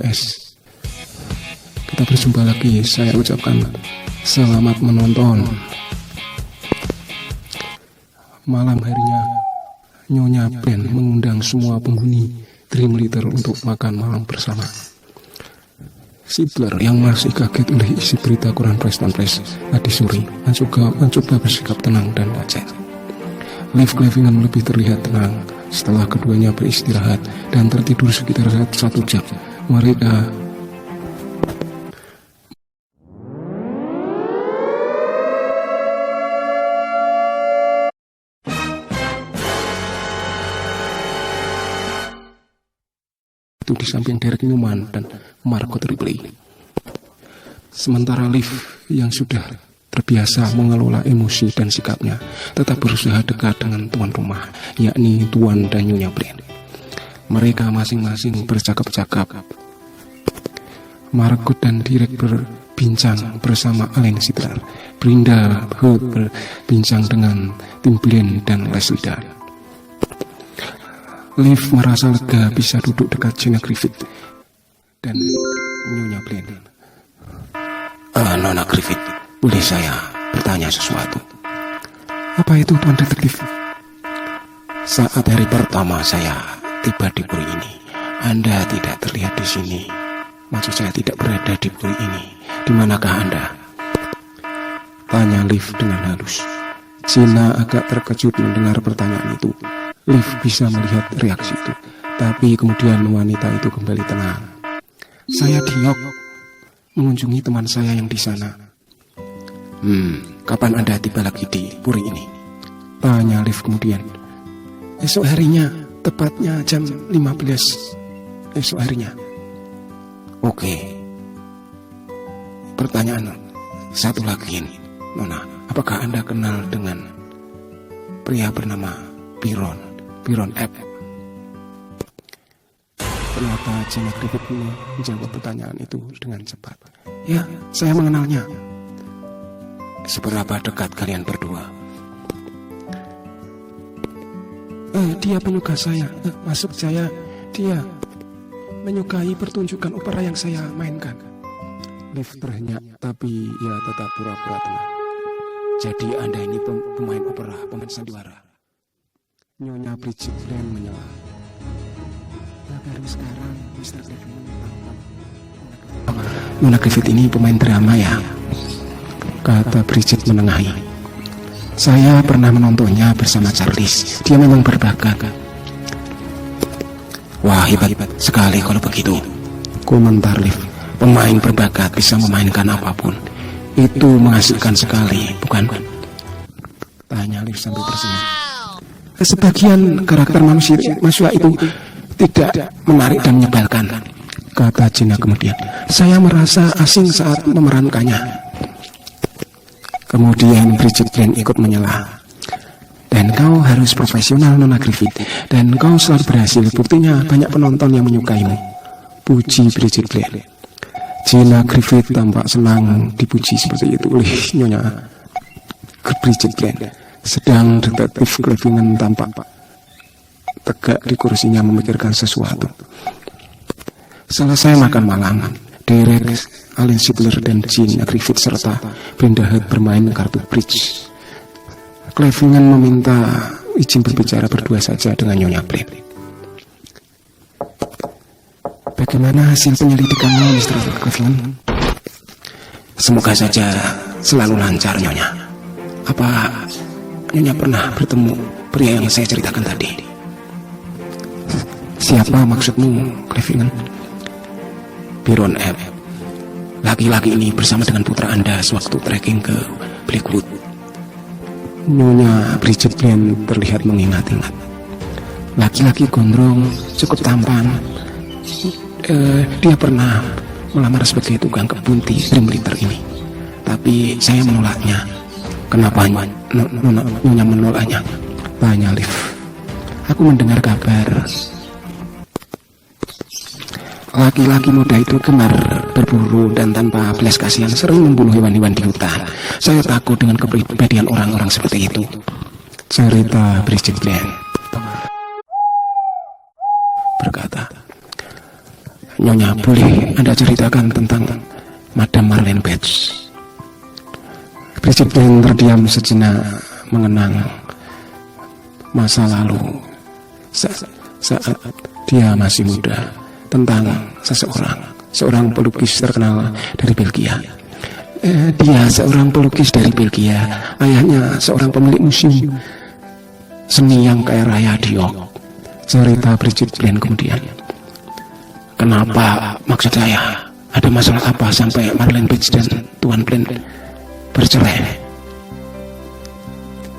S. Kita berjumpa lagi, saya ucapkan selamat menonton. Malam harinya, Nyonya Bren mengundang semua penghuni Dream Litter untuk makan malam bersama. Sibler yang masih kaget oleh isi berita koran Press tadi sore mencoba bersikap tenang dan wajar. Liv Clevingan lebih terlihat tenang setelah keduanya beristirahat dan tertidur sekitar 1 jam. Mereka itu di samping Derek Newman dan Margot Ripley. Sementara Liv yang sudah terbiasa mengelola emosi dan sikapnya tetap berusaha dekat dengan tuan rumah, yakni Tuan dan Nyonya Bren. Mereka masing-masing bercakap-cakap. Margot dan Derek berbincang bersama Alan Sidler. Brenda Hood berbincang dengan Tim Blaine dan Leslie Dunn. Liv merasa lega bisa duduk dekat Gina Griffith dan Nyonya Bren. Nona Griffith, boleh saya bertanya sesuatu? Apa itu, Tuan Detektif? Saat hari pertama saya tiba di puri ini, Anda tidak terlihat di sini. Maksud saya tidak berada di puri ini. Di manakah Anda? Tanya Liv dengan halus. Gina agak terkejut mendengar pertanyaan itu. Liv bisa melihat reaksi itu, tapi kemudian wanita itu kembali tenang. Saya di York, mengunjungi teman saya yang di sana. Kapan Anda tiba lagi di puri ini? Tanya Liv kemudian. Esok harinya, tepatnya jam 15 esok harinya. Oke. Pertanyaan satu lagi, Nona. Apakah Anda kenal dengan pria bernama Byron F? Ternyata Gina Griffith menjawab pertanyaan itu dengan cepat. Ya, saya mengenalnya. Seberapa dekat kalian berdua? Dia penyuka saya. Maksud saya, dia menyukai pertunjukan opera yang saya mainkan. Liv terhenyak, tapi ia tetap pura-pura tenang. Jadi Anda ini pemain opera, pemain sandiwara? Nyonya Bridget Bren menyela. Baru sekarang Mr. Cleveland tahu. Nona Griffith ini pemain drama ya? Kata Bridget menengahi. Saya pernah menontonnya bersama Charles. Dia memang berbakat. Wah, hebat sekali kalau begitu. Komentar Liv. Pemain berbakat bisa memainkan apapun. Itu mengasihkan sekali, bukan? Tanya Liv sambil tersenyum. Sebagian karakter manusia itu tidak menarik dan menyebalkan, kata Gina kemudian. Saya merasa asing saat memerankannya. Kemudian Bridget Bren ikut menyela. Dan kau harus profesional, Nona Griffith. Dan kau selalu berhasil. Buktinya banyak penonton yang menyukaimu. Puji Bridget Bren. Gina Griffith tampak senang dipuji seperti itu oleh Nyonya Bridget Bren. Sedang Detektif Clevingan tampak tegak di kursinya memikirkan sesuatu. Selesai makan malam, Derek, Alan Sidler dan Gina Griffith serta Brenda Hood bermain kartu bridge. Clevingan meminta izin berbicara berdua saja dengan Nyonya Bren. Bagaimana hasil penyelidikanmu, Mr. Clevingan? Semoga saja selalu lancar, Nyonya. Apa Nyonya pernah bertemu pria yang saya ceritakan tadi? Siapa maksudmu, Clevingan? Byron F. Laki-laki ini bersama dengan putra Anda sewaktu trekking ke Blackwood. Nyonya Bridget Bren terlihat mengingat-ingat. Laki-laki gondrong, cukup tampan. Dia pernah melamar sebagai tukang kebun di Dream Litter ini. Tapi saya menolaknya. Kenapa Nyonya menolaknya? Tanya Liv. Aku mendengar kabar laki-laki muda itu gemar berburu dan tanpa belas kasihan sering membunuh hewan-hewan di hutan. Saya takut dengan kepribadian orang-orang seperti itu, cerita Bridget Bren. Berkata, Nyonya, boleh Anda ceritakan tentang Madam Marlene Bates? Bridget Blaine terdiam sejenak mengenang masa lalu saat dia masih muda, tentang seorang pelukis terkenal dari Belgia. Dia seorang pelukis dari Belgia, ayahnya seorang pemilik museum seni yang kaya raya di York, cerita Bridget Blaine kemudian. Kenapa, maksud saya, ada masalah apa sampai Marlene Bates dan Tuan Blaine bercerai?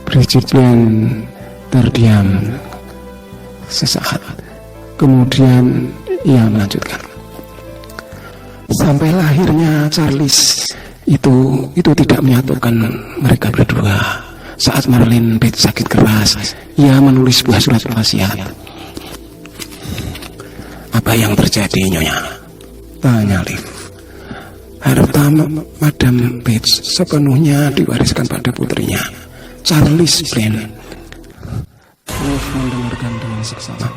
Bridget Blaine terdiam sesaat, kemudian ia melanjutkan. Sampai lahirnya Charles itu tidak menyatukan mereka berdua. Saat Marlene Bates sakit keras, ia menulis sebuah surat wasiat. Apa yang terjadi, Nyonya? Tanya Liv. Harta Madam Bates sepenuhnya diwariskan pada putrinya, Charles Blaine. Liv mendengarkan dengan seksama.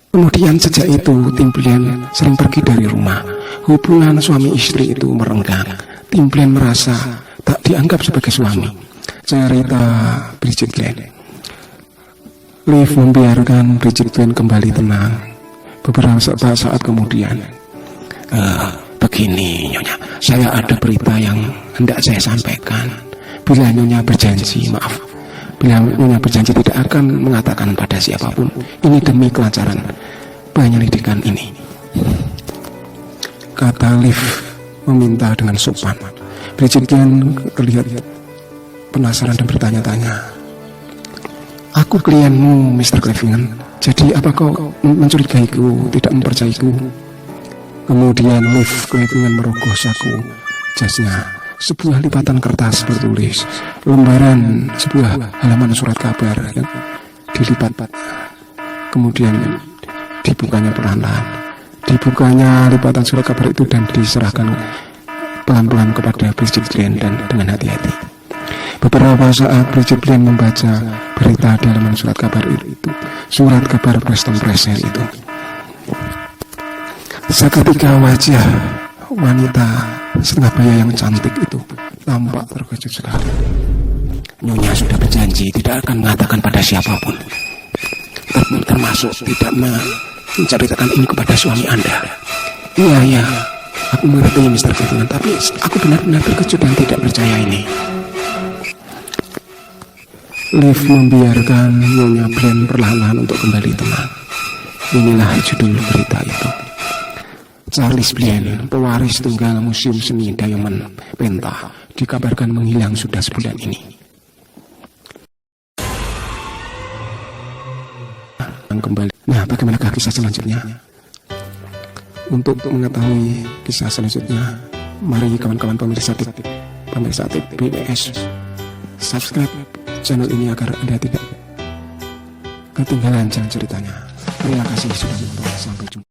Kemudian sejak itu Tim Blaine sering pergi dari rumah. Hubungan suami istri itu merenggang. Tim Blaine merasa tak dianggap sebagai suami, cerita Bridget Blaine. Liv membiarkan Bridget Blaine kembali tenang. Beberapa saat kemudian, begini Nyonya, saya ada berita yang hendak saya sampaikan. Bila Nyonya berjanji tidak akan mengatakan pada siapapun, ini demi kelancaran penyelidikan ini, kata Liv meminta dengan sopan. Bridget Blaine terlihat penasaran dan bertanya-tanya. Aku klienmu, Mr. Clavingen. Jadi apa kau mencurigaiku, tidak mempercayaiku? Kemudian Liv Clavingen merogoh saku jasnya. Sebuah lipatan kertas bertulis lembaran sebuah halaman surat kabar yang dilipat. Kemudian dibukanya perlahan-lahan. Dibukanya lipatan surat kabar itu dan diserahkan pelan-pelan kepada Bridget Blaine dan dengan hati-hati. Beberapa saat Bridget Blaine membaca berita di halaman surat kabar itu, surat kabar Preston Press itu. Seketika wajah wanita setengah baya yang cantik itu tampak terkejut sekali. Nyonya sudah berjanji tidak akan mengatakan pada siapapun, termasuk tidak menceritakan ini kepada suami Anda. Iya, aku mengerti Mr. Clavingen, tapi aku benar-benar terkejut dan tidak percaya ini. Liv membiarkan Nyonya Blaine perlahan-lahan untuk kembali tenang. Inilah judul berita itu. Charles Blaine, pewaris tunggal Museum Seni Diamond Penta, dikabarkan menghilang sudah sebulan ini. Kembali. Nah, bagaimanakah kisah selanjutnya? Untuk mengetahui kisah selanjutnya, mari kawan-kawan pemirsa TBS subscribe channel ini agar Anda tidak ketinggalan jalan ceritanya. Terima kasih sudah menonton. Sampai jumpa.